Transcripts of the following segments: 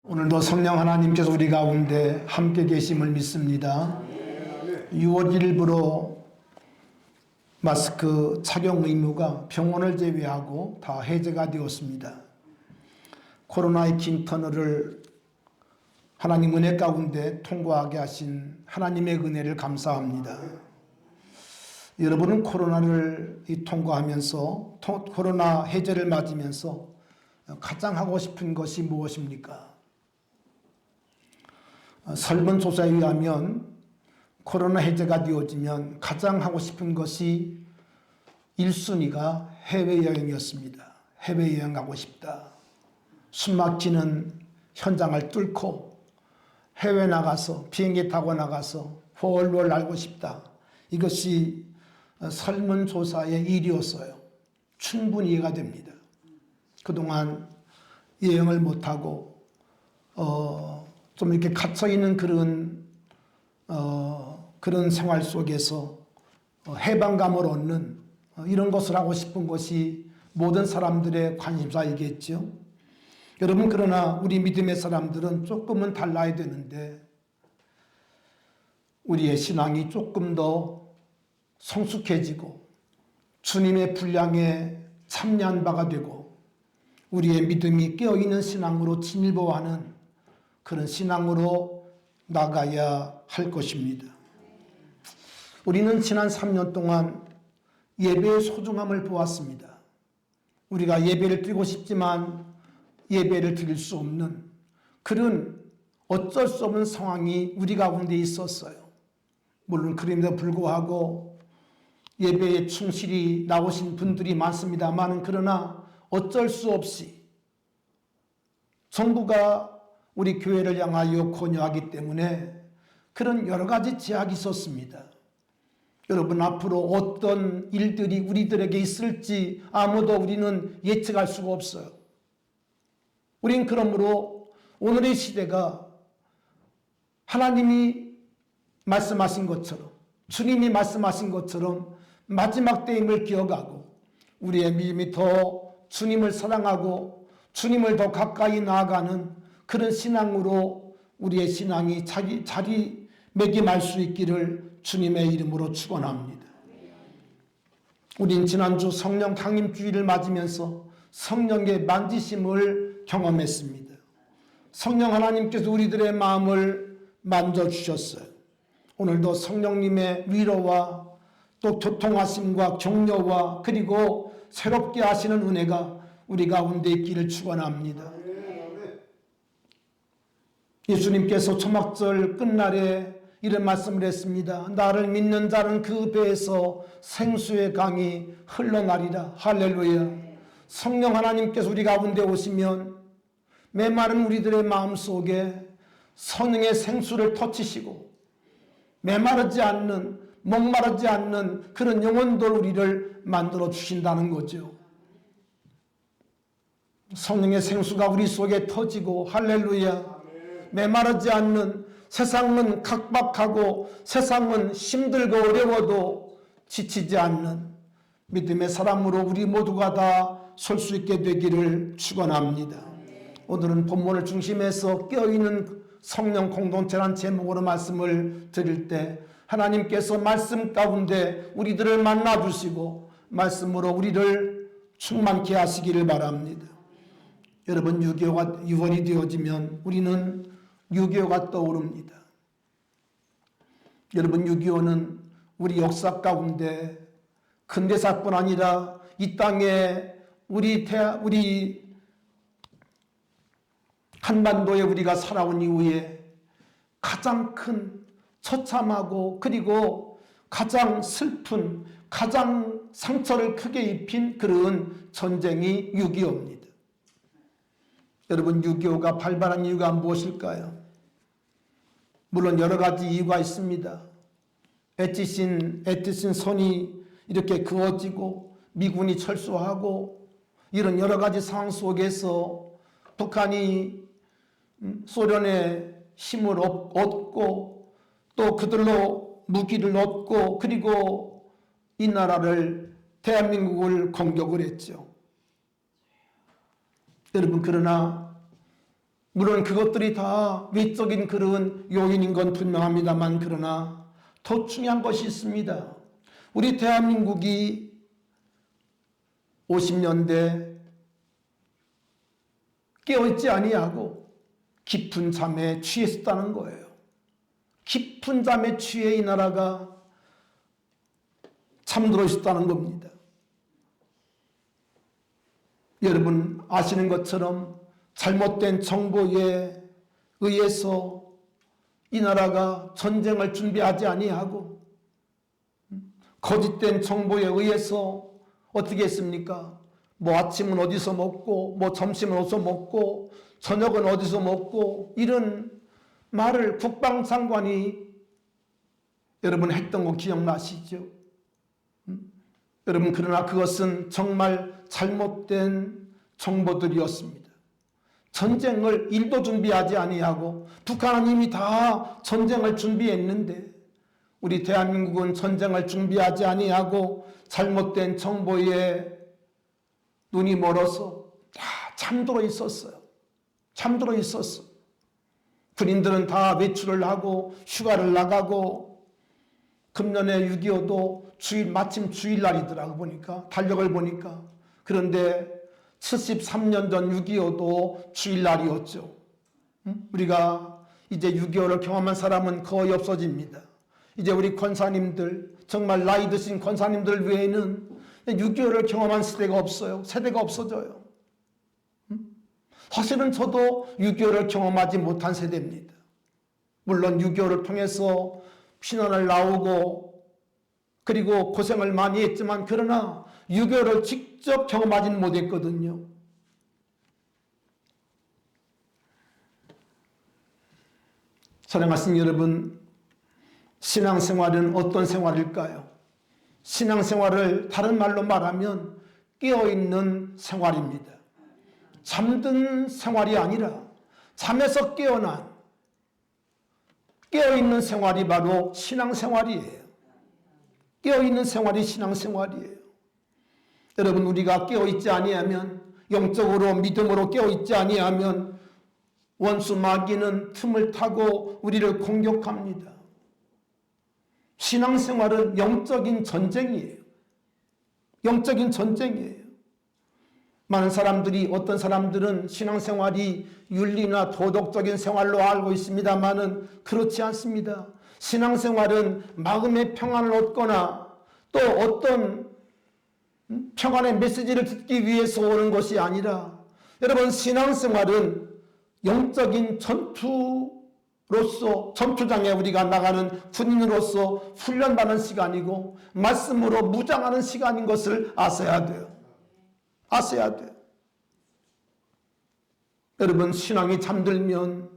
오늘도 성령 하나님께서 우리 가운데 함께 계심을 믿습니다. 6월 1일부로 마스크 착용 의무가 병원을 제외하고 다 해제가 되었습니다. 코로나의 긴 터널을 하나님 은혜 가운데 통과하게 하신 하나님의 은혜를 감사합니다. 여러분은 코로나를 통과하면서 코로나 해제를 맞으면서 가장 하고 싶은 것이 무엇입니까? 설문조사에 의하면 코로나 해제가 되어지면 가장 하고 싶은 것이 1순위가 해외여행이었습니다. 해외여행 가고 싶다. 숨막히는 현장을 뚫고 해외 나가서 비행기 타고 나가서 훨훨 날고 싶다. 이것이 설문조사의 1위였어요. 충분히 이해가 됩니다. 그동안 여행을 못하고 좀 이렇게 갇혀있는 그런 생활 속에서 해방감을 얻는 이런 것을 하고 싶은 것이 모든 사람들의 관심사이겠죠. 여러분, 그러나 우리 믿음의 사람들은 조금은 달라야 되는데 우리의 신앙이 조금 더 성숙해지고 주님의 분량에 참여한 바가 되고 우리의 믿음이 깨어있는 신앙으로 진일보하는 그런 신앙으로 나가야 할 것입니다. 우리는 지난 3년 동안 예배의 소중함을 보았습니다. 우리가 예배를 드리고 싶지만 예배를 드릴 수 없는 그런 어쩔 수 없는 상황이 우리 가운데 있었어요. 물론 그럼에도 불구하고 예배에 충실히 나오신 분들이 많습니다만 그러나 어쩔 수 없이 정부가 우리 교회를 향하여 권유하기 때문에 그런 여러 가지 제약이 있었습니다. 여러분, 앞으로 어떤 일들이 우리들에게 있을지 아무도 우리는 예측할 수가 없어요. 우린 그러므로 오늘의 시대가 하나님이 말씀하신 것처럼 주님이 말씀하신 것처럼 마지막 때임을 기억하고 우리의 믿음이 더 주님을 사랑하고 주님을 더 가까이 나아가는 그런 신앙으로 우리의 신앙이 자리매김할 수 있기를 주님의 이름으로 축원합니다. 우린 지난주 성령 강림주일을 맞으면서 성령의 만지심을 경험했습니다. 성령 하나님께서 우리들의 마음을 만져주셨어요. 오늘도 성령님의 위로와 또 교통하심과 격려와 그리고 새롭게 하시는 은혜가 우리 가운데 있기를 축원합니다. 예수님께서 초막절 끝날에 이런 말씀을 했습니다. 나를 믿는 자는 그 배에서 생수의 강이 흘러나리라. 할렐루야. 성령 하나님께서 우리 가운데 오시면 메마른 우리들의 마음속에 성령의 생수를 터치시고 메마르지 않는 목마르지 않는 그런 영혼들 우리를 만들어 주신다는 거죠. 성령의 생수가 우리 속에 터지고 할렐루야. 메마르지 않는, 세상은 각박하고 세상은 힘들고 어려워도 지치지 않는 믿음의 사람으로 우리 모두가 다 설 수 있게 되기를 축원합니다. 오늘은 본문을 중심해서 깨어있는 성령 공동체라는 제목으로 말씀을 드릴 때 하나님께서 말씀 가운데 우리들을 만나주시고 말씀으로 우리를 충만케 하시기를 바랍니다. 여러분, 6월이 되어지면 우리는 6.25가 떠오릅니다. 여러분, 6.25는 우리 역사 가운데 근대사뿐 아니라 이 땅에 우리 한반도에 우리가 살아온 이후에 가장 큰 처참하고 그리고 가장 슬픈 가장 상처를 크게 입힌 그런 전쟁이 6.25입니다. 여러분, 6.25가 발발한 이유가 무엇일까요? 물론 여러 가지 이유가 있습니다. 애티신 선이 이렇게 그어지고 미군이 철수하고 이런 여러 가지 상황 속에서 북한이 소련의 힘을 얻고 또 그들로 무기를 얻고 그리고 이 나라를 대한민국을 공격을 했죠. 여러분, 그러나 물론 그것들이 다 외적인 그런 요인인 건 분명합니다만, 그러나 더 중요한 것이 있습니다. 우리 대한민국이 50년대 깨어있지 아니하고 깊은 잠에 취했었다는 거예요. 깊은 잠에 취해 이 나라가 잠들어 있었다는 겁니다. 여러분 아시는 것처럼 잘못된 정보에 의해서 이 나라가 전쟁을 준비하지 아니하고 거짓된 정보에 의해서 어떻게 했습니까? 뭐 아침은 어디서 먹고 뭐 점심은 어디서 먹고 저녁은 어디서 먹고 이런 말을 국방장관이 여러분 했던 거 기억나시죠? 여러분 그러나 그것은 정말 잘못된 정보들이었습니다. 전쟁을 1도 준비하지 아니하고 북한은 이미 다 전쟁을 준비했는데 우리 대한민국은 전쟁을 준비하지 아니하고 잘못된 정보에 눈이 멀어서 다 잠들어 있었어요. 잠들어 있었어. 군인들은 다 외출을 하고 휴가를 나가고 금년에 6.25도 마침 주일날이더라고 보니까 달력을 보니까. 그런데 73년 전 6.25도 주일날이었죠. 우리가 이제 6.25를 경험한 사람은 거의 없어집니다. 이제 우리 권사님들 정말 나이 드신 권사님들 외에는 6.25를 경험한 세대가 없어요. 세대가 없어져요. 사실은 저도 6.25를 경험하지 못한 세대입니다. 물론 6.25를 통해서 피난을 나오고 그리고 고생을 많이 했지만 그러나 6.25를 직접 경험하지는 못했거든요. 사랑하신 여러분, 신앙생활은 어떤 생활일까요? 신앙생활을 다른 말로 말하면 깨어있는 생활입니다. 잠든 생활이 아니라 잠에서 깨어난 깨어있는 생활이 바로 신앙생활이에요. 깨어있는 생활이 신앙생활이에요. 여러분 우리가 깨어있지 아니하면 영적으로 믿음으로 깨어있지 아니하면 원수 마귀는 틈을 타고 우리를 공격합니다. 신앙생활은 영적인 전쟁이에요. 영적인 전쟁이에요. 많은 사람들이 어떤 사람들은 신앙생활이 윤리나 도덕적인 생활로 알고 있습니다만은 그렇지 않습니다. 신앙생활은 마음의 평안을 얻거나 또 어떤 평안의 메시지를 듣기 위해서 오는 것이 아니라 여러분 신앙생활은 영적인 전투로서 전투장에 우리가 나가는 군인으로서 훈련받는 시간이고 말씀으로 무장하는 시간인 것을 아셔야 돼요. 아셔야 돼요. 여러분 신앙이 잠들면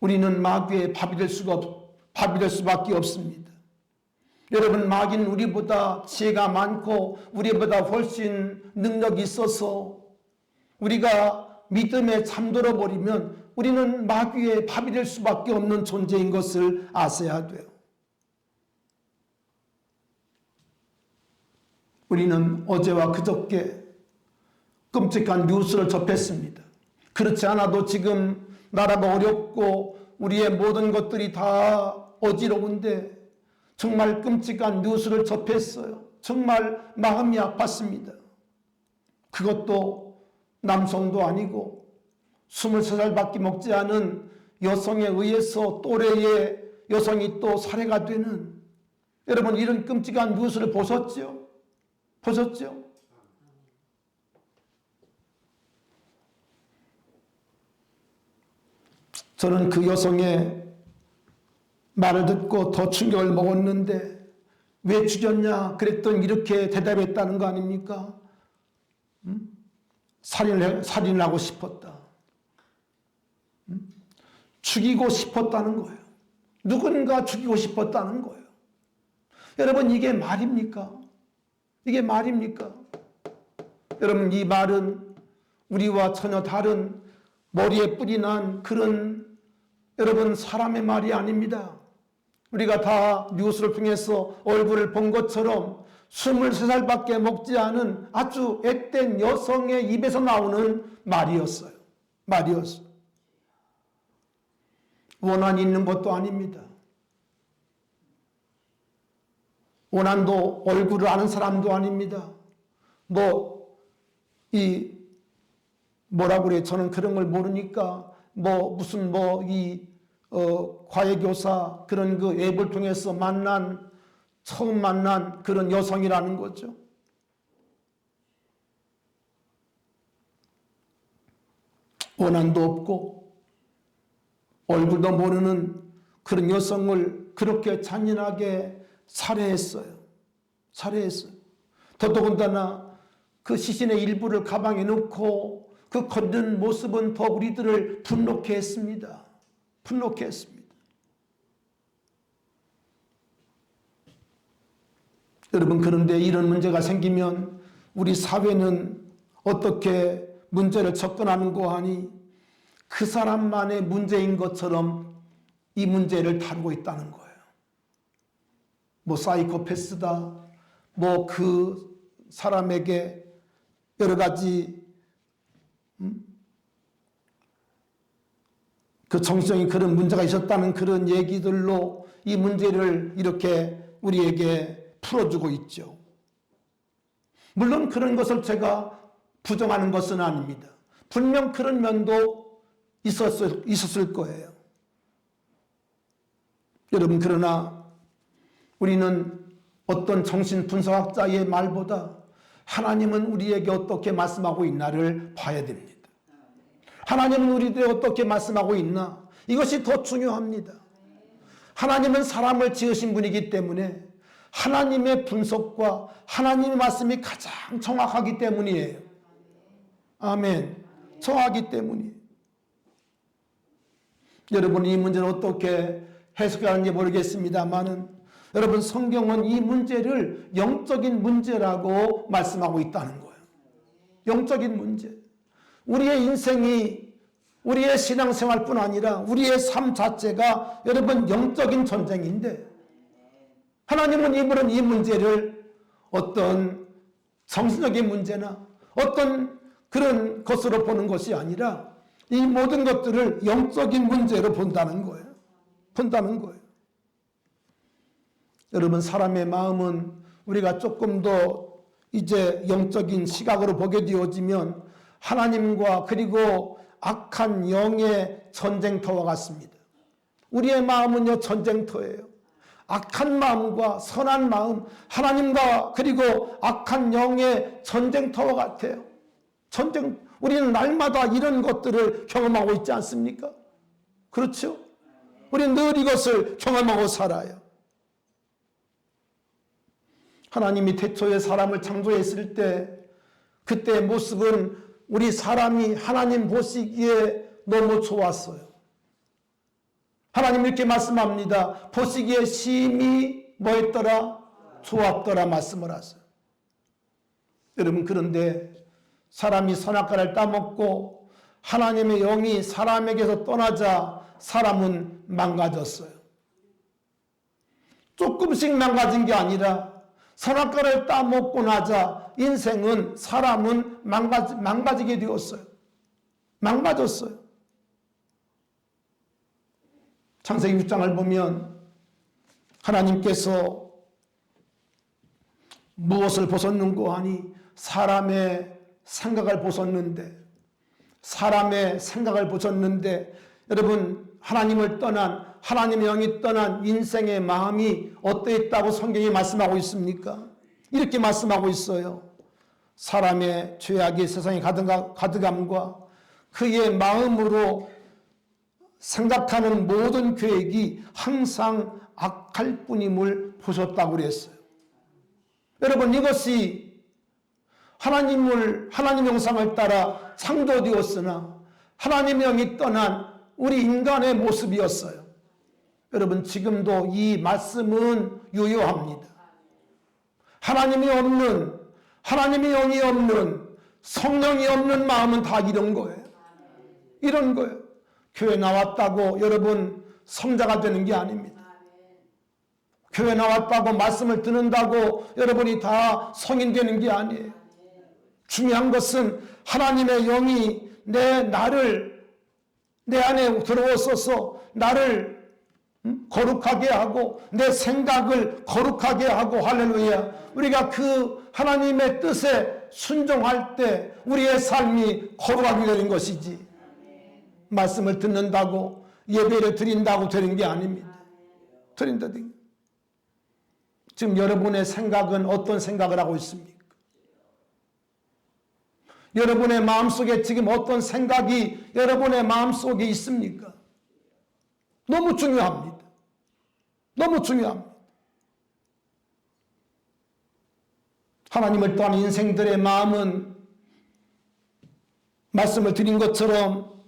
우리는 마귀의 밥이 될 수밖에 없습니다. 여러분 마귀는 우리보다 지혜가 많고 우리보다 훨씬 능력이 있어서 우리가 믿음에 잠들어 버리면 우리는 마귀의 밥이 될 수밖에 없는 존재인 것을 아셔야 돼요. 우리는 어제와 그저께 끔찍한 뉴스를 접했습니다. 그렇지 않아도 지금 나라가 어렵고 우리의 모든 것들이 다 어지러운데 정말 끔찍한 뉴스를 접했어요. 정말 마음이 아팠습니다. 그것도 남성도 아니고 23살밖에 먹지 않은 여성에 의해서 또래의 여성이 또 살해가 되는 여러분 이런 끔찍한 뉴스를 보셨죠? 보셨죠? 저는 그 여성의 말을 듣고 더 충격을 먹었는데 왜 죽였냐 그랬더니 이렇게 대답했다는 거 아닙니까? 살인을 하고 싶었다. 죽이고 싶었다는 거예요. 누군가 죽이고 싶었다는 거예요. 여러분 이게 말입니까? 이게 말입니까? 여러분 이 말은 우리와 전혀 다른 머리에 뿔이 난 그런 여러분 사람의 말이 아닙니다. 우리가 다 뉴스를 통해서 얼굴을 본 것처럼 23살밖에 먹지 않은 아주 앳된 여성의 입에서 나오는 말이었어요. 말이었어. 원한이 있는 것도 아닙니다. 원한도 얼굴을 아는 사람도 아닙니다. 뭐라고 그래? 저는 그런 걸 모르니까 무슨 과외교사 그런 그 앱을 통해서 처음 만난 그런 여성이라는 거죠. 원한도 없고 얼굴도 모르는 그런 여성을 그렇게 잔인하게 살해했어요. 더더군다나 그 시신의 일부를 가방에 넣고 그 걷는 모습은 더 우리들을 분노케 했습니다. 여러분, 그런데 이런 문제가 생기면 우리 사회는 어떻게 문제를 접근하는고 하니 그 사람만의 문제인 것처럼 이 문제를 다루고 있다는 거예요. 사이코패스다, 그 사람에게 여러 가지 그 정신적인 그런 문제가 있었다는 그런 얘기들로 이 문제를 이렇게 우리에게 풀어주고 있죠. 물론 그런 것을 제가 부정하는 것은 아닙니다. 분명 그런 면도 있었을 거예요. 여러분, 그러나 우리는 어떤 정신분석학자의 말보다 하나님은 우리에게 어떻게 말씀하고 있나를 봐야 됩니다. 하나님은 우리들에게 어떻게 말씀하고 있나? 이것이 더 중요합니다. 하나님은 사람을 지으신 분이기 때문에 하나님의 분석과 하나님의 말씀이 가장 정확하기 때문이에요. 아멘. 정확하기 때문이에요. 여러분, 이 문제는 어떻게 해석하는지 모르겠습니다만은 여러분, 성경은 이 문제를 영적인 문제라고 말씀하고 있다는 거예요. 영적인 문제. 우리의 인생이 우리의 신앙생활뿐 아니라 우리의 삶 자체가 여러분 영적인 전쟁인데 하나님은 이 문제를 어떤 정신적인 문제나 어떤 그런 것으로 보는 것이 아니라 이 모든 것들을 영적인 문제로 본다는 거예요. 여러분, 사람의 마음은 우리가 조금 더 이제 영적인 시각으로 보게 되어지면 하나님과 그리고 악한 영의 전쟁터와 같습니다. 우리의 마음은요, 전쟁터예요. 악한 마음과 선한 마음, 하나님과 그리고 악한 영의 전쟁터와 같아요. 우리는 날마다 이런 것들을 경험하고 있지 않습니까? 그렇죠? 우리는 늘 이것을 경험하고 살아요. 하나님이 태초에 사람을 창조했을 때 그때의 모습은 우리 사람이 하나님 보시기에 너무 좋았어요. 하나님 이렇게 말씀합니다. 보시기에 심히 뭐했더라? 좋았더라 말씀을 하세요. 여러분, 그런데 사람이 선악과를 따먹고 하나님의 영이 사람에게서 떠나자 사람은 망가졌어요. 조금씩 망가진 게 아니라 선악과를 따먹고 나자 사람은 망가지게 되었어요. 망가졌어요. 창세기 6장을 보면 하나님께서 무엇을 보셨는고 하니 사람의 생각을 보셨는데 여러분, 하나님의 영이 떠난 인생의 마음이 어떠했다고 성경이 말씀하고 있습니까? 이렇게 말씀하고 있어요. 사람의 죄악이 세상에 가득함과 그의 마음으로 생각하는 모든 계획이 항상 악할 뿐임을 보셨다고 그랬어요. 여러분, 이것이 하나님 형상을 따라 창조되었으나 하나님의 영이 떠난 우리 인간의 모습이었어요. 여러분, 지금도 이 말씀은 유효합니다. 하나님의 영이 없는, 성령이 없는 마음은 다 이런 거예요. 교회 나왔다고 여러분 성자가 되는 게 아닙니다. 교회 나왔다고 말씀을 듣는다고 여러분이 다 성인 되는 게 아니에요. 중요한 것은 하나님의 영이 나를 내 안에 들어오소서 나를 거룩하게 하고 내 생각을 거룩하게 하고 할렐루야. 우리가 그 하나님의 뜻에 순종할 때 우리의 삶이 거룩하게 되는 것이지 말씀을 듣는다고 예배를 드린다고 되는 게 아닙니다. 드린다. 지금 여러분의 생각은 어떤 생각을 하고 있습니까? 여러분의 마음속에 지금 어떤 생각이 여러분의 마음속에 있습니까? 너무 중요합니다. 너무 중요합니다. 하나님을 떠난 인생들의 마음은 말씀을 드린 것처럼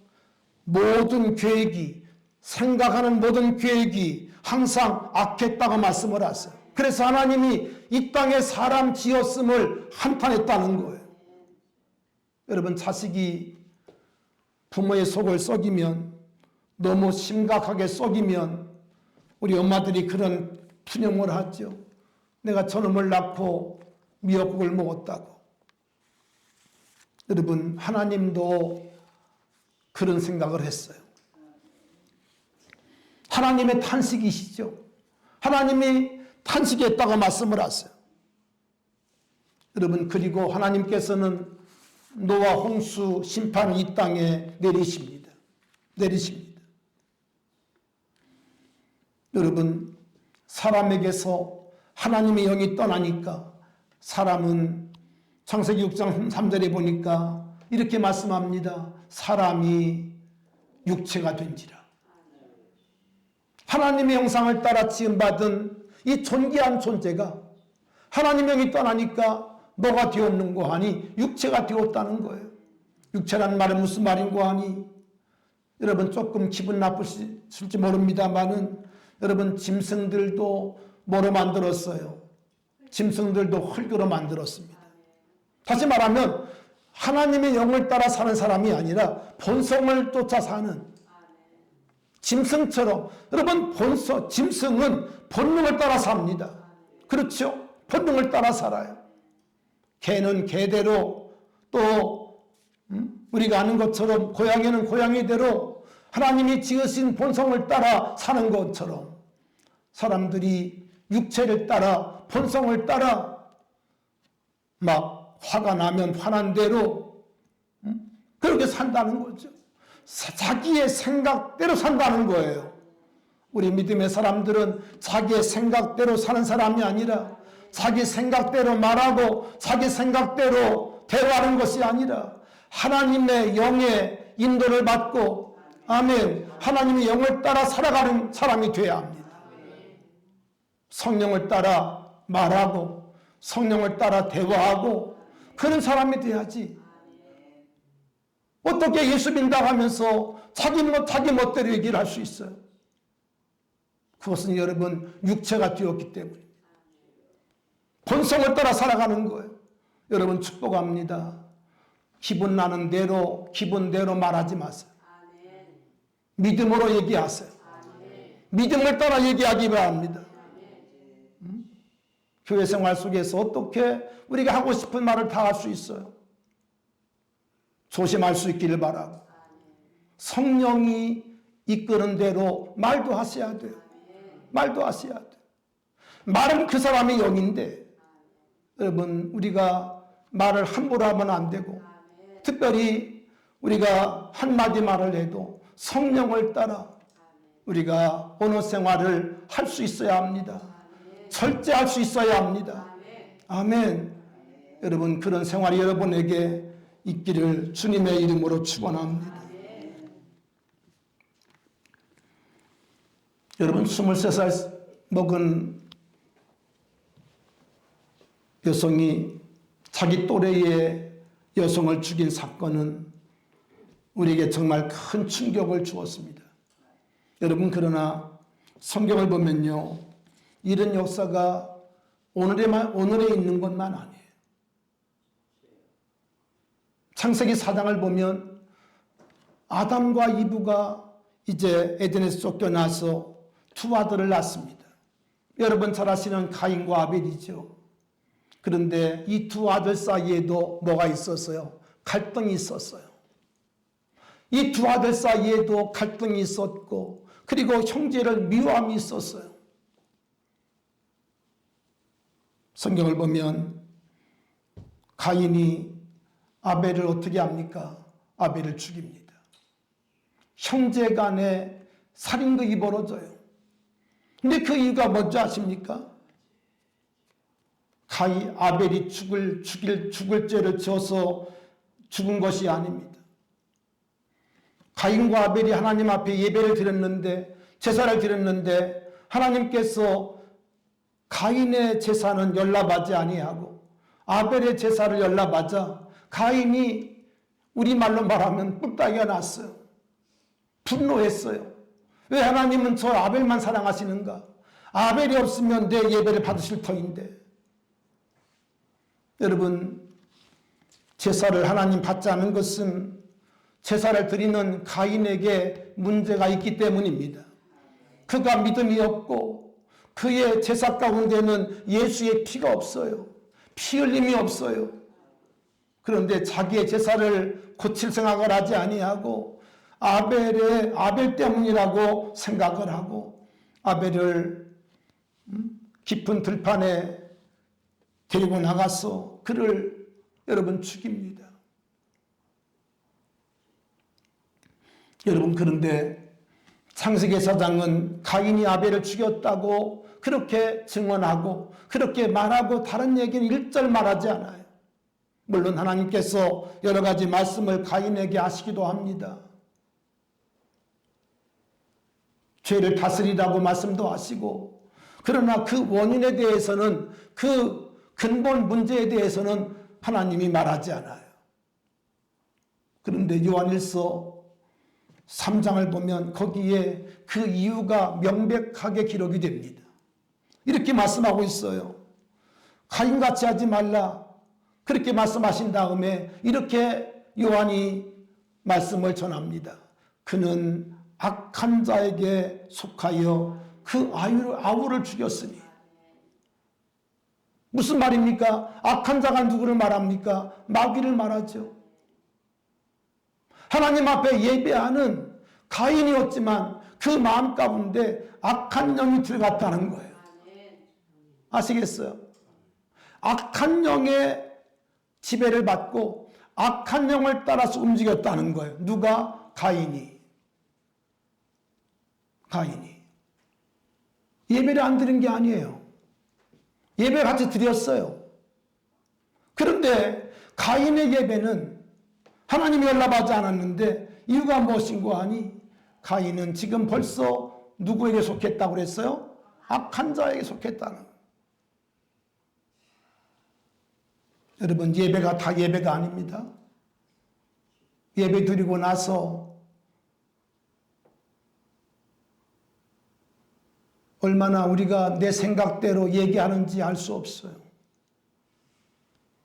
모든 계획이 생각하는 모든 계획이 항상 악했다고 말씀을 하세요. 그래서 하나님이 이 땅에 사람 지었음을 한탄했다는 거예요. 여러분 자식이 부모의 속을 썩이면 너무 심각하게 썩이면 우리 엄마들이 그런 푸념을 하죠. 내가 저놈을 낳고 미역국을 먹었다고. 여러분 하나님도 그런 생각을 했어요. 하나님의 탄식이시죠. 하나님이 탄식했다고 말씀을 하세요. 여러분 그리고 하나님께서는 노아 홍수 심판을 이 땅에 내리십니다. 여러분 사람에게서 하나님의 영이 떠나니까 사람은 창세기 6장 3절에 보니까 이렇게 말씀합니다. 사람이 육체가 된지라. 하나님의 형상을 따라 지음받은 이 존귀한 존재가 하나님의 영이 떠나니까 뭐가 되었는고 하니 육체가 되었다는 거예요. 육체라는 말은 무슨 말인고 하니 여러분 조금 기분 나쁘실지 모릅니다만은 여러분 짐승들도 뭐로 만들었어요? 짐승들도 흙으로 만들었습니다. 다시 말하면 하나님의 영을 따라 사는 사람이 아니라 본성을 쫓아 사는 짐승처럼 여러분 짐승은 본능을 따라 삽니다. 그렇죠? 본능을 따라 살아요. 개는 개대로 또 우리가 아는 것처럼 고양이는 고양이대로 하나님이 지으신 본성을 따라 사는 것처럼 사람들이 육체를 따라 본성을 따라 막 화가 나면 화난 대로 그렇게 산다는 거죠. 자기의 생각대로 산다는 거예요. 우리 믿음의 사람들은 자기의 생각대로 사는 사람이 아니라 자기 생각대로 말하고 자기 생각대로 대화하는 것이 아니라 하나님의 영의 인도를 받고 아멘 하나님의 영을 따라 살아가는 사람이 되어야 합니다. 성령을 따라 말하고 성령을 따라 대화하고 그런 사람이 돼야지. 어떻게 예수 믿는다고 하면서 자기 멋대로 얘기를 할 수 있어요? 그것은 여러분 육체가 되었기 때문입니다. 본성을 따라 살아가는 거예요. 여러분 축복합니다. 기분 나는 대로 기분대로 말하지 마세요. 믿음으로 얘기하세요. 믿음을 따라 얘기하기 바랍니다. 교회 생활 속에서 어떻게 우리가 하고 싶은 말을 다 할 수 있어요? 조심할 수 있기를 바라고 성령이 이끄는 대로 말도 하셔야 돼요. 말도 하셔야 돼요. 말은 그 사람의 영인데 여러분 우리가 말을 함부로 하면 안 되고 특별히 우리가 한마디 말을 해도 성령을 따라 우리가 언어 생활을 할 수 있어야 합니다. 절제할 수 있어야 합니다. 아멘. 여러분 그런 생활이 여러분에게 있기를 주님의 이름으로 축원합니다. 여러분 23살 먹은 여성이 자기 또래의 여성을 죽인 사건은 우리에게 정말 큰 충격을 주었습니다. 여러분 그러나 성경을 보면요 이런 역사가 오늘에 있는 것만 아니에요. 창세기 4장을 보면 아담과 이브가 이제 에덴에서 쫓겨나서 두 아들을 낳습니다. 여러분 잘 아시는 가인과 아벨이죠. 그런데 이 두 아들 사이에도 뭐가 있었어요? 갈등이 있었어요. 이 두 아들 사이에도 갈등이 있었고 그리고 형제를 미워함이 있었어요. 성경을 보면 가인이 아벨을 어떻게 합니까? 아벨을 죽입니다. 형제 간에 살인극이 벌어져요. 근데 그 이유가 뭔지 아십니까? 아벨이 죽을 죄를 지어서 죽은 것이 아닙니다. 가인과 아벨이 하나님 앞에 예배를 드렸는데, 제사를 드렸는데 하나님께서 가인의 제사는 연락하지 아니하고 아벨의 제사를 연락하자 가인이 우리말로 말하면 뿔따기가 났어요. 분노했어요. 왜 하나님은 저 아벨만 사랑하시는가? 아벨이 없으면 내 예배를 받으실 터인데. 여러분, 제사를 하나님 받지 않은 것은 제사를 드리는 가인에게 문제가 있기 때문입니다. 그가 믿음이 없고 그의 제사 가운데는 예수의 피가 없어요. 피 흘림이 없어요. 그런데 자기의 제사를 고칠 생각을 하지 아니하고 아벨 때문이라고 생각을 하고 아벨을 깊은 들판에 데리고 나가서 그를 여러분 죽입니다. 여러분, 그런데 창세기 사장은 가인이 아벨을 죽였다고 그렇게 증언하고 그렇게 말하고 다른 얘기는 일절 말하지 않아요. 물론 하나님께서 여러 가지 말씀을 가인에게 하시기도 합니다. 죄를 다스리라고 말씀도 하시고, 그러나 그 원인에 대해서는, 그 근본 문제에 대해서는 하나님이 말하지 않아요. 그런데 요한일서 3장을 보면 거기에 그 이유가 명백하게 기록이 됩니다. 이렇게 말씀하고 있어요. 가인같이 하지 말라. 그렇게 말씀하신 다음에 이렇게 요한이 말씀을 전합니다. 그는 악한 자에게 속하여 그 아우를 죽였으니. 무슨 말입니까? 악한 자가 누구를 말합니까? 마귀를 말하죠. 하나님 앞에 예배하는 가인이었지만 그 마음 가운데 악한 영이 들어갔다는 거예요. 아시겠어요? 악한 영의 지배를 받고 악한 영을 따라서 움직였다는 거예요. 누가? 가인이. 예배를 안 드린 게 아니에요. 예배 같이 드렸어요. 그런데 가인의 예배는 하나님이 연락하지 않았는데 이유가 무엇인고 하니 가인은 지금 벌써 누구에게 속했다고 그랬어요? 악한 자에게 속했다는 거예요. 여러분, 예배가 다 예배가 아닙니다. 예배 드리고 나서 얼마나 우리가 내 생각대로 얘기하는지 알 수 없어요.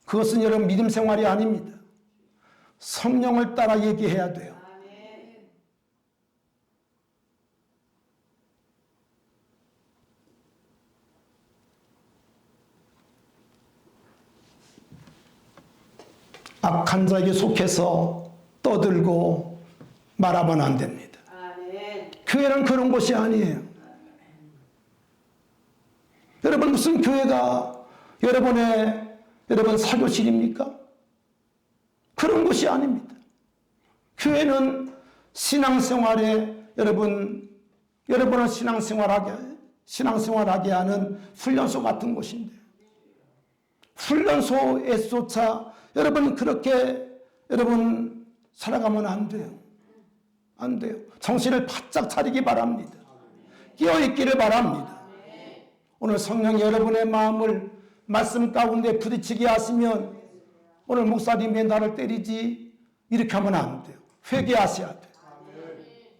그것은 여러분 믿음 생활이 아닙니다. 성령을 따라 얘기해야 돼요. 악한 자에게 속해서 떠들고 말하면 안 됩니다. 교회는 그런 곳이 아니에요. 여러분, 무슨 교회가 여러분 사교실입니까? 그런 곳이 아닙니다. 교회는 신앙생활에 여러분을 신앙생활하게 하는 훈련소 같은 곳인데, 훈련소에서차 여러분 그렇게 살아가면 안 돼요. 안 돼요. 정신을 바짝 차리기 바랍니다. 깨어있기를 바랍니다. 오늘 성령이 여러분의 마음을 말씀 가운데 부딪히게 하시면, 오늘 목사님이 나를 때리지 이렇게 하면 안 돼요. 회개하셔야 돼요.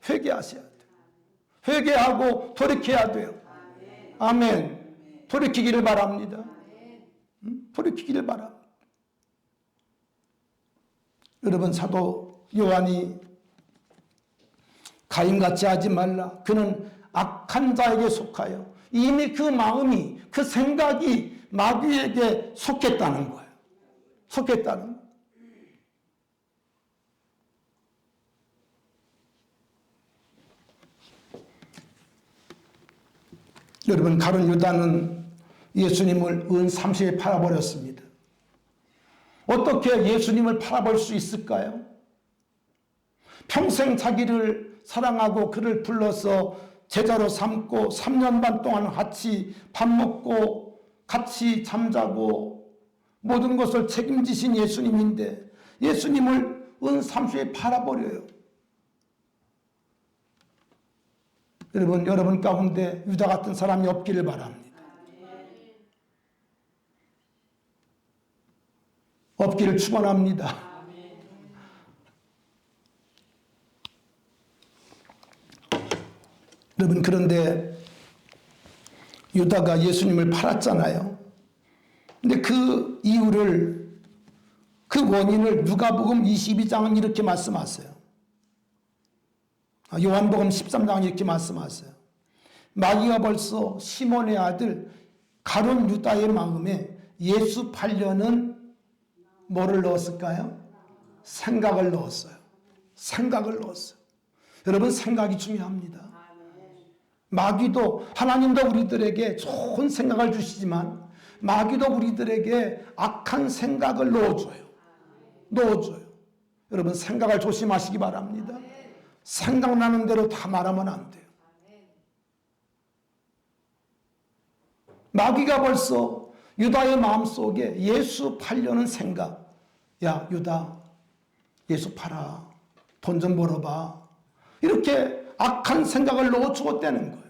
회개하셔야 돼요. 회개하고 돌이켜야 돼요. 아멘. 돌이키기를 바랍니다. 돌이키기를 바랍니다. 여러분, 사도 요한이 가인같이 하지 말라. 그는 악한 자에게 속하여 이미 그 마음이, 그 생각이 마귀에게 속했다는 거예요. 속했다는 거예요. 여러분, 가룟 유다는 예수님을 은 30에 팔아버렸습니다. 어떻게 예수님을 팔아볼 수 있을까요? 평생 자기를 사랑하고 그를 불러서 제자로 삼고 3년 반 동안 같이 밥 먹고 같이 잠자고 모든 것을 책임지신 예수님인데 예수님을 은 30에 팔아버려요. 여러분 가운데 유다 같은 사람이 없기를 바랍니다. 없기를 축원합니다. 여러분, 그런데 유다가 예수님을 팔았잖아요. 근데 그 이유를, 그 원인을 누가복음 22장은 이렇게 말씀하세요. 요한복음 13장은 이렇게 말씀하세요. 마귀가 벌써 시몬의 아들 가룟 유다의 마음에 예수 팔려는 뭐를 넣었을까요? 생각을 넣었어요. 생각을 넣었어요. 여러분, 생각이 중요합니다. 마귀도, 하나님도 우리들에게 좋은 생각을 주시지만 마귀도 우리들에게 악한 생각을 넣어줘요. 여러분, 생각을 조심하시기 바랍니다. 생각나는 대로 다 말하면 안 돼요. 마귀가 벌써 유다의 마음속에 예수 팔려는 생각, 야 유다 예수 팔아, 돈 좀 벌어봐, 이렇게 악한 생각을 넣어 주었다는 거예요.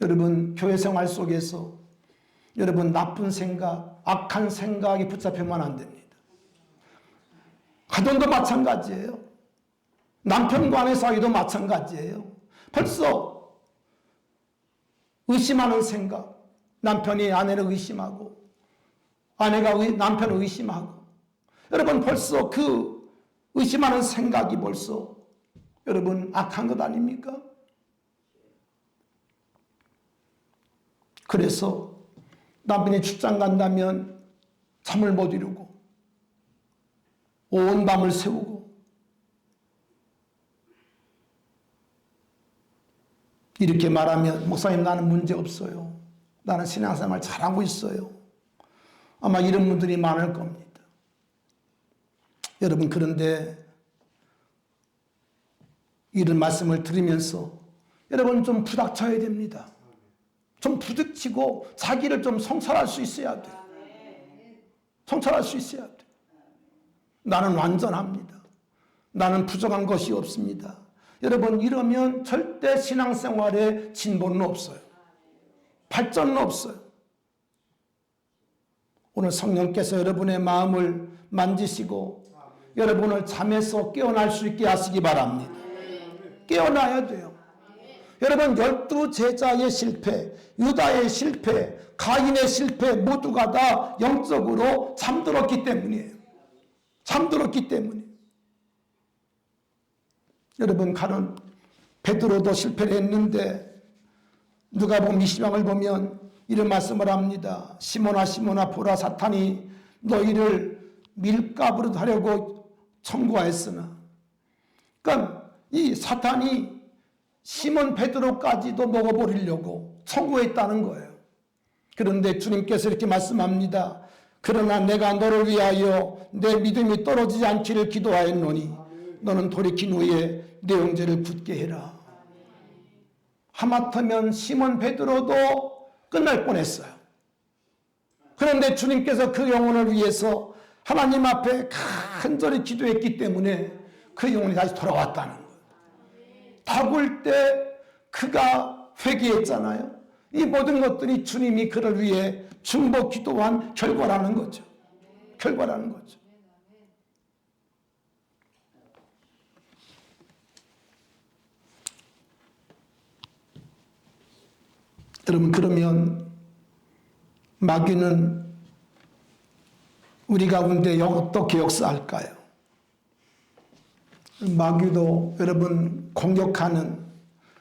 여러분, 교회 생활 속에서 여러분 나쁜 생각, 악한 생각이 붙잡히면 안 됩니다. 가정도 마찬가지예요. 남편과의 사이도 마찬가지예요. 벌써 의심하는 생각, 남편이 아내를 의심하고 아내가 남편을 의심하고, 여러분 벌써 그 의심하는 생각이 벌써 여러분 악한 것 아닙니까? 그래서 남편이 출장 간다면 잠을 못 이루고 온 밤을 새우고, 이렇게 말하면 목사님 나는 문제 없어요, 나는 신앙생활 잘하고 있어요, 아마 이런 분들이 많을 겁니다. 여러분, 그런데 이런 말씀을 들으면서 여러분 좀 부닥쳐야 됩니다. 좀 부닥치고 자기를 좀 성찰할 수 있어야 돼요. 성찰할 수 있어야 돼요. 나는 완전합니다. 나는 부족한 것이 없습니다. 여러분, 이러면 절대 신앙생활에 진보는 없어요. 발전은 없어요. 오늘 성령께서 여러분의 마음을 만지시고 여러분을 잠에서 깨어날 수 있게 하시기 바랍니다. 깨어나야 돼요. 여러분, 12제자의 실패, 유다의 실패, 가인의 실패 모두가 다 영적으로 잠들었기 때문이에요. 잠들었기 때문에. 여러분, 가룟 베드로도 실패를 했는데 누가복음 20장을 보면 이런 말씀을 합니다. 시몬아 시몬아 보라, 사탄이 너희를 밀가부로 하려고 청구하였으나, 그러니까 이 사탄이 시몬 베드로까지도 먹어버리려고 청구했다는 거예요. 그런데 주님께서 이렇게 말씀합니다. 그러나 내가 너를 위하여 내 믿음이 떨어지지 않기를 기도하였노니 너는 돌이킨 후에 내 형제를 굳게 해라. 하마터면 시몬 베드로도 끝날 뻔했어요. 그런데 주님께서 그 영혼을 위해서 하나님 앞에 간절히 기도했기 때문에 그 영혼이 다시 돌아왔다는 거예요. 다굴 때 그가 회개했잖아요. 이 모든 것들이 주님이 그를 위해 중보 기도한 결과라는 거죠. 결과라는 거죠. 여러분, 그러면 마귀는 우리 가운데 어떻게 역사할까요? 마귀도 여러분 공격하는,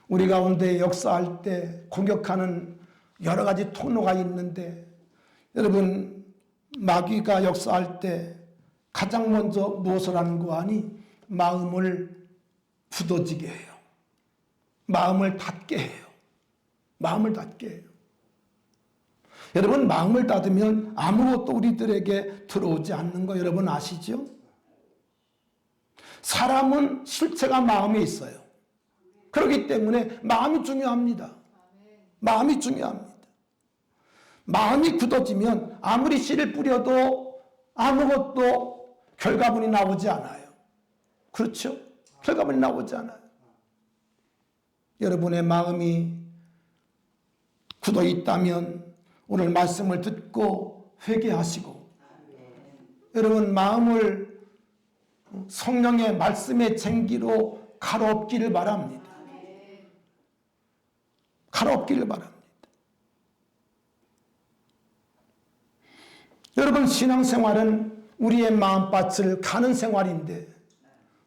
우리 가운데 역사할 때 공격하는 여러 가지 통로가 있는데, 여러분 마귀가 역사할 때 가장 먼저 무엇을 하는 거 아니? 마음을 굳어지게 해요. 마음을 닫게 해요. 마음을 닫게 해요. 여러분, 마음을 닫으면 아무것도 우리들에게 들어오지 않는 거 여러분 아시죠? 사람은 실체가 마음에 있어요. 그렇기 때문에 마음이 중요합니다. 마음이 중요합니다. 마음이 굳어지면 아무리 씨를 뿌려도 아무것도 결과물이 나오지 않아요. 그렇죠? 결과물이 나오지 않아요. 여러분의 마음이 굳어 있다면 오늘 말씀을 듣고 회개하시고, 여러분 마음을 성령의 말씀의 쟁기로 가로엎기를 바랍니다. 가로엎기를 바랍니다. 여러분, 신앙생활은 우리의 마음밭을 가는 생활인데,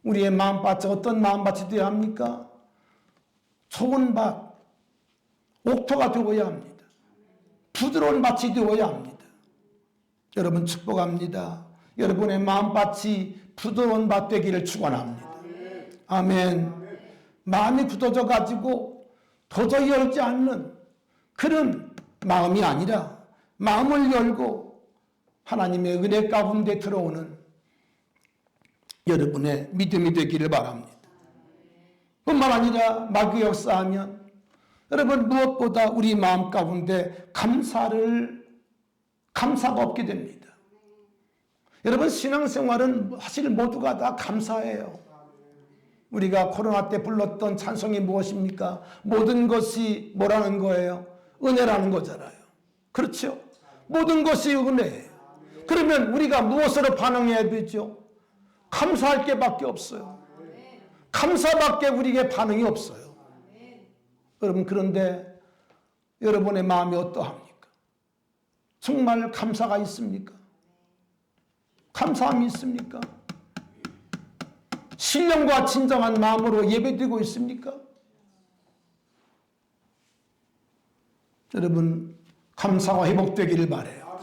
우리의 마음밭이 어떤 마음밭이 되어야 합니까? 좋은 밭, 옥토가 되어야 합니다. 부드러운 밭이 되어야 합니다. 여러분 축복합니다. 여러분의 마음밭이 부드러운 밭 되기를 축원합니다. 아멘. 마음이 굳어져 가지고 도저히 열지 않는 그런 마음이 아니라 마음을 열고 하나님의 은혜 가운데 들어오는 여러분의 믿음이 되기를 바랍니다. 뿐만 아니라 마귀 역사하면 여러분 무엇보다 우리 마음 가운데 감사가 없게 됩니다. 여러분, 신앙생활은 사실 모두가 다 감사해요. 우리가 코로나 때 불렀던 찬송이 무엇입니까? 모든 것이 뭐라는 거예요? 은혜라는 거잖아요. 그렇죠? 모든 것이 은혜예요. 그러면 우리가 무엇으로 반응해야 되죠? 감사할 게 밖에 없어요. 감사밖에 우리에게 반응이 없어요. 여러분, 그런데 여러분의 마음이 어떠합니까? 정말 감사가 있습니까? 감사함이 있습니까? 신령과 진정한 마음으로 예배드리고 있습니까? 여러분, 감사가 회복되기를 바라요.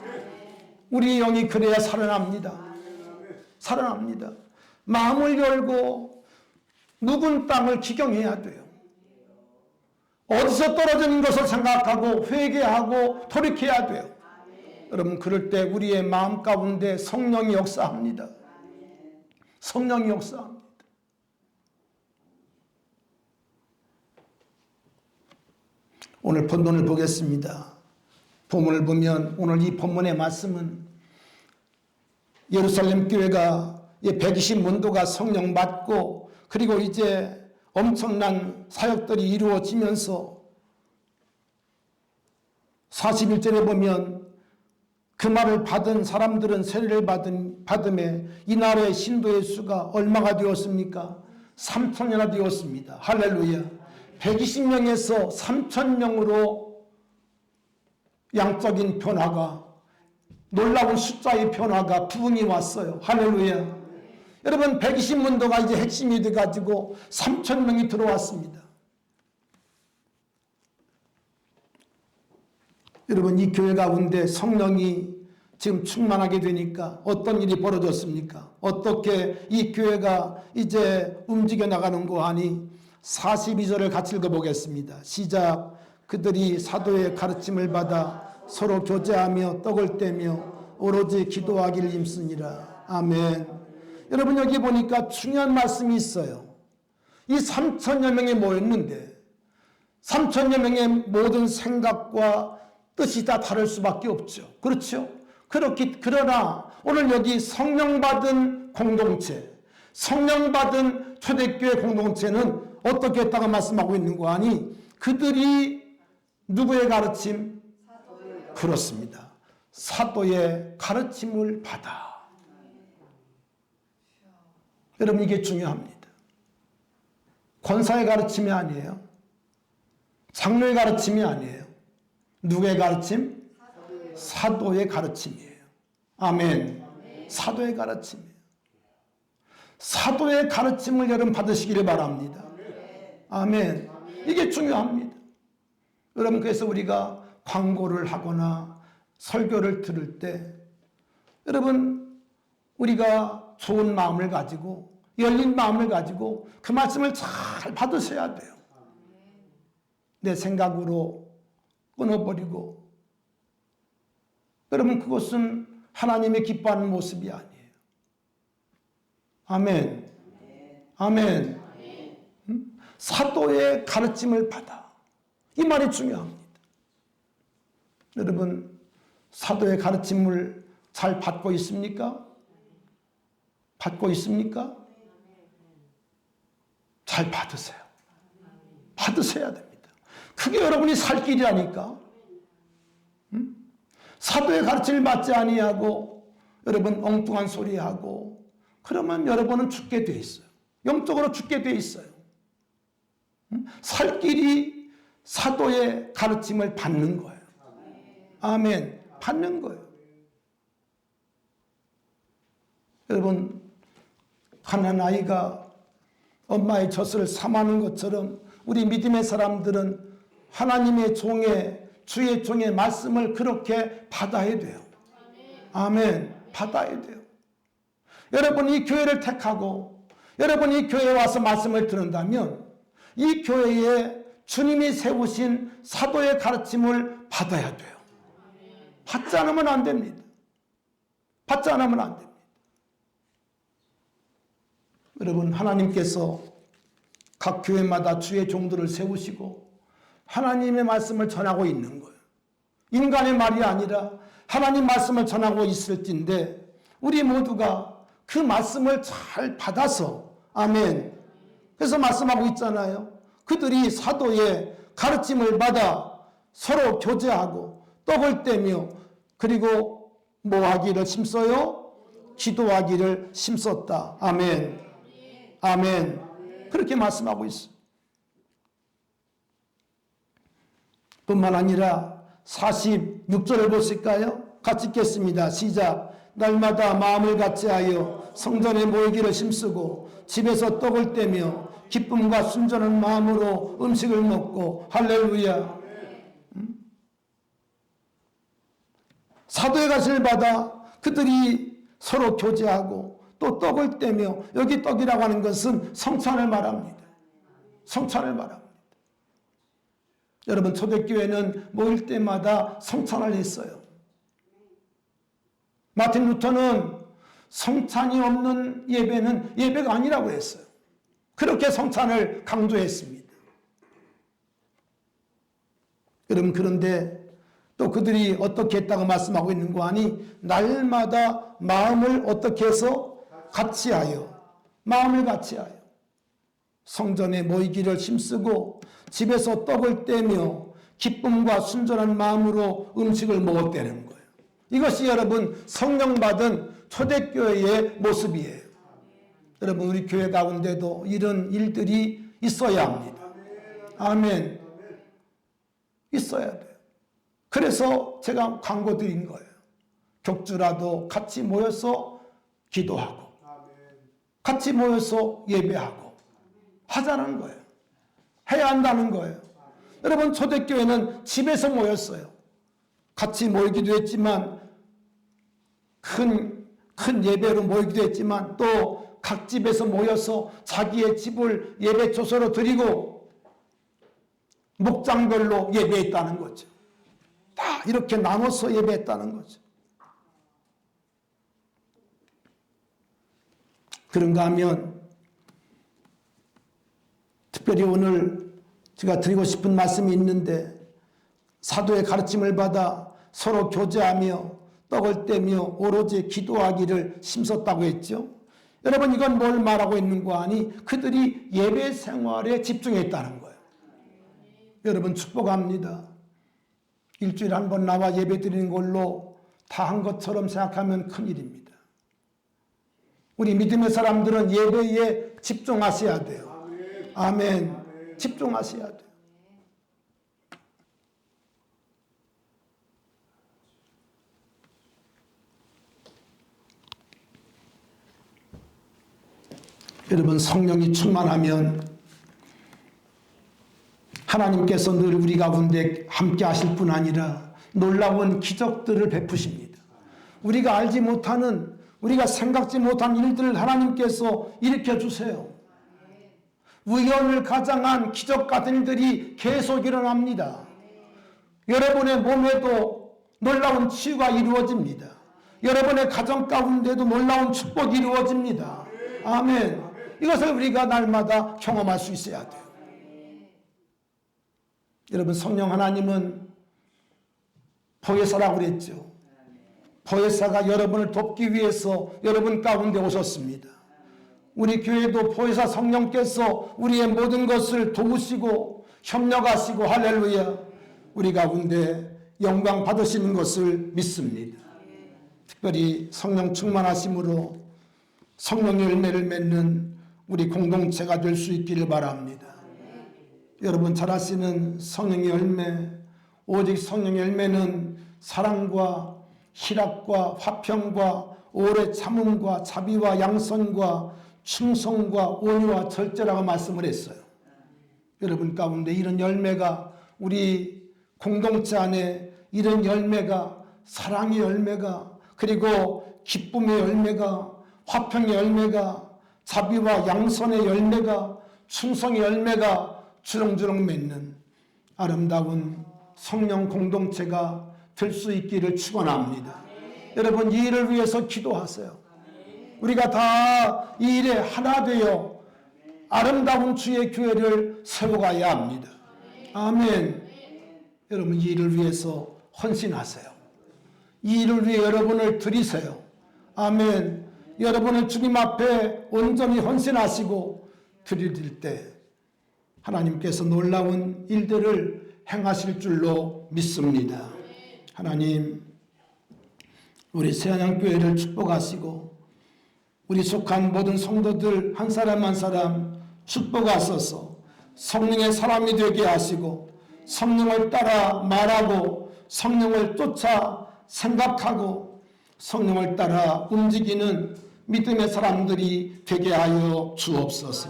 우리 영이 그래야 살아납니다. 살아납니다. 마음을 열고 묵은 땅을 기경해야 돼요. 어디서 떨어진 것을 생각하고 회개하고 돌이켜야 돼요. 여러분, 그럴 때 우리의 마음 가운데 성령이 역사합니다. 성령이 역사합니다. 오늘 본문을 보겠습니다. 본문을 보면 오늘 이 본문의 말씀은 예루살렘 교회가 120문도가 성령 받고 그리고 이제 엄청난 사역들이 이루어지면서 41절에 보면 그 말을 받은 사람들은 세례를 받음에 이날의 신도의 수가 얼마가 되었습니까? 3,000여나 되었습니다. 할렐루야. 120명에서 3,000명으로 양적인 변화가, 놀라운 숫자의 변화가 부흥이 왔어요. 할렐루야. 여러분, 120문도가 이제 핵심이 돼가지고 3,000명이 들어왔습니다. 여러분, 이 교회 가운데 성령이 지금 충만하게 되니까 어떤 일이 벌어졌습니까? 어떻게 이 교회가 이제 움직여 나가는 거 하니 42절을 같이 읽어보겠습니다. 시작. 그들이 사도의 가르침을 받아 서로 교제하며 떡을 떼며 오로지 기도하기를 힘쓰니라. 아멘. 여러분, 여기 보니까 중요한 말씀이 있어요. 이 3,000여 명이 모였는데 3,000여 명의 모든 생각과 뜻이 다 다를 수밖에 없죠. 그렇죠? 그러나 오늘 여기 성령받은 공동체, 성령받은 초대교회 공동체는 어떻게 했다고 말씀하고 있는 거 아니? 그들이 누구의 가르침? 그렇습니다. 사도의 가르침을 받아. 여러분, 이게 중요합니다. 권사의 가르침이 아니에요. 장로의 가르침이 아니에요. 누구의 가르침? 사도의 가르침이에요. 아멘. 사도의 가르침이에요. 사도의 가르침을 여러분 받으시기를 바랍니다. 아멘. 이게 중요합니다. 여러분, 그래서 우리가 광고를 하거나 설교를 들을 때 여러분, 우리가 좋은 마음을 가지고 열린 마음을 가지고 그 말씀을 잘 받으셔야 돼요. 내 생각으로 끊어버리고, 여러분 그것은 하나님의 기뻐하는 모습이 아니에요. 아멘. 아멘. 사도의 가르침을 받아. 이 말이 중요합니다. 여러분 사도의 가르침을 잘 받고 있습니까? 받고 있습니까? 잘 받으세요. 받으셔야 됩니다. 그게 여러분이 살 길이라니까. 사도의 가르침을 받지 아니하고 여러분 엉뚱한 소리하고 그러면 여러분은 죽게 돼 있어요. 영적으로 죽게 돼 있어요. 살 길이 사도의 가르침을 받는 거예요. 아멘. 받는 거예요. 여러분 가난한 아이가 엄마의 젖을 삼하는 것처럼 우리 믿음의 사람들은 하나님의 종의 주의 종의 말씀을 그렇게 받아야 돼요. 아멘. 받아야 돼요. 여러분이 이 교회를 택하고 여러분이 이 교회에 와서 말씀을 들은다면 이 교회에 주님이 세우신 사도의 가르침을 받아야 돼요. 받지 않으면 안 됩니다. 받지 않으면 안 됩니다. 여러분 하나님께서 각 교회마다 주의 종들을 세우시고 하나님의 말씀을 전하고 있는 거예요. 인간의 말이 아니라 하나님 말씀을 전하고 있을진데 우리 모두가 그 말씀을 잘 받아서 아멘. 그래서 말씀하고 있잖아요. 그들이 사도의 가르침을 받아 서로 교제하고 떡을 떼며 그리고 뭐 하기를 심써요? 기도하기를 심썼다. 아멘. 아멘. 그렇게 말씀하고 있어요. 뿐만 아니라 46절을 보실까요? 같이 읽겠습니다. 시작. 날마다 마음을 같이하여 성전에 모이기를 힘쓰고 집에서 떡을 떼며 기쁨과 순전한 마음으로 음식을 먹고 할렐루야. 사도의 가르침을 받아 그들이 서로 교제하고 또 떡을 떼며 여기 떡이라고 하는 것은 성찬을 말합니다. 성찬을 말합니다. 여러분 초대교회는 모일 때마다 성찬을 했어요. 마틴 루터는 성찬이 없는 예배는 예배가 아니라고 했어요. 그렇게 성찬을 강조했습니다. 여러분 그런데 또 그들이 어떻게 했다고 말씀하고 있는 거 아니? 날마다 마음을 어떻게 해서 같이하여 마음을 같이하여 성전에 모이기를 힘쓰고 집에서 떡을 떼며 기쁨과 순전한 마음으로 음식을 먹었다는 거예요. 이것이 여러분 성령 받은 초대교회의 모습이에요. 여러분 우리 교회 가운데도 이런 일들이 있어야 합니다. 아멘. 있어야 돼요. 그래서 제가 광고 드린 거예요. 격주라도 같이 모여서 기도하고 같이 모여서 예배하고 하자는 거예요. 해야 한다는 거예요. 여러분 초대교회는 집에서 모였어요. 같이 모이기도 했지만 큰 예배로 모이기도 했지만 또 각 집에서 모여서 자기의 집을 예배 초소로 드리고 목장별로 예배했다는 거죠. 다 이렇게 나눠서 예배했다는 거죠. 그런가 하면 특별히 오늘 제가 드리고 싶은 말씀이 있는데 사도의 가르침을 받아 서로 교제하며 떡을 떼며 오로지 기도하기를 힘썼다고 했죠. 여러분 이건 뭘 말하고 있는 거 아니? 그들이 예배 생활에 집중했다는 거예요. 여러분 축복합니다. 일주일에 한 번 나와 예배 드리는 걸로 다 한 것처럼 생각하면 큰일입니다. 우리 믿음의 사람들은 예배에 집중하셔야 돼요. 아멘. 집중하셔야 돼요. 여러분 성령이 충만하면 하나님께서 늘 우리 가운데 함께 하실 뿐 아니라 놀라운 기적들을 베푸십니다. 우리가 알지 못하는 우리가 생각지 못한 일들을 하나님께서 일으켜 주세요. 우연을 가장한 기적 같은 일들이 계속 일어납니다. 여러분의 몸에도 놀라운 치유가 이루어집니다. 여러분의 가정 가운데도 놀라운 축복이 이루어집니다. 아멘. 이것을 우리가 날마다 경험할 수 있어야 돼요. 여러분, 성령 하나님은 보혜사라고 그랬죠. 보혜사가 여러분을 돕기 위해서 여러분 가운데 오셨습니다. 우리 교회도 보혜사 성령께서 우리의 모든 것을 도우시고 협력하시고 할렐루야, 우리 가운데 영광 받으시는 것을 믿습니다. 특별히 성령 충만하심으로 성령의 열매를 맺는 우리 공동체가 될 수 있기를 바랍니다. 여러분 잘 아시는 성령의 열매, 오직 성령의 열매는 사랑과 희락과 화평과 오래 참음과 자비와 양선과 충성과 온유와 절제라고 말씀을 했어요. 여러분 가운데 이런 열매가, 우리 공동체 안에 이런 열매가, 사랑의 열매가, 그리고 기쁨의 열매가, 화평의 열매가, 자비와 양선의 열매가, 충성의 열매가 주렁주렁 맺는 아름다운 성령 공동체가 될 수 있기를 축원합니다. 여러분, 이 일을 위해서 기도하세요. 우리가 다 이 일에 하나 되어 아름다운 주의 교회를 세워가야 합니다. 아멘. 여러분, 이 일을 위해서 헌신하세요. 이 일을 위해 여러분을 드리세요. 아멘. 여러분을 주님 앞에 온전히 헌신하시고 드릴 때 하나님께서 놀라운 일들을 행하실 줄로 믿습니다. 하나님, 우리 새안양교회를 축복하시고 우리 속한 모든 성도들 한 사람 한 사람 축복하소서. 성령의 사람이 되게 하시고 성령을 따라 말하고 성령을 쫓아 생각하고 성령을 따라 움직이는 믿음의 사람들이 되게 하여 주옵소서.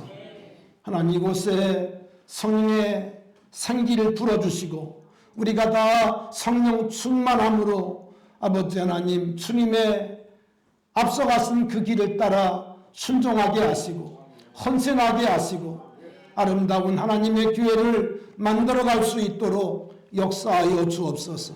하나님, 이곳에 성령의 생기를 불어주시고 우리가 다 성령 충만함으로 아버지 하나님, 주님의 앞서가신 그 길을 따라 순종하게 하시고 헌신하게 하시고 아름다운 하나님의 교회를 만들어갈 수 있도록 역사하여 주옵소서.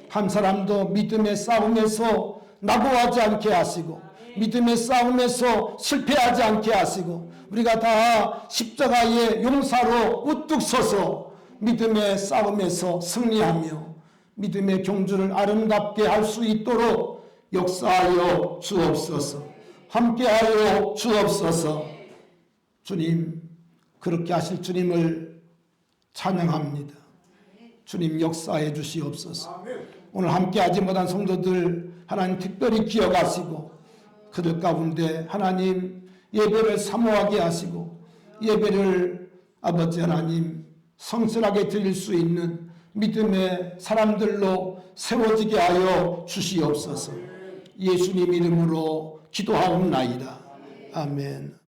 한 사람도 믿음의 싸움에서 낙오하지 않게 하시고 믿음의 싸움에서 실패하지 않게 하시고 우리가 다 십자가의 용사로 우뚝 서서 믿음의 싸움에서 승리하며 믿음의 경주를 아름답게 할 수 있도록 역사하여 주옵소서. 함께하여 주옵소서. 주님, 그렇게 하실 주님을 찬양합니다. 주님, 역사해 주시옵소서. 오늘 함께하지 못한 성도들 하나님 특별히 기억하시고 그들 가운데 하나님 예배를 사모하게 하시고 예배를 아버지 하나님 성실하게 드릴 수 있는 믿음의 사람들로 세워지게 하여 주시옵소서. 예수님 이름으로 기도하옵나이다. 아멘.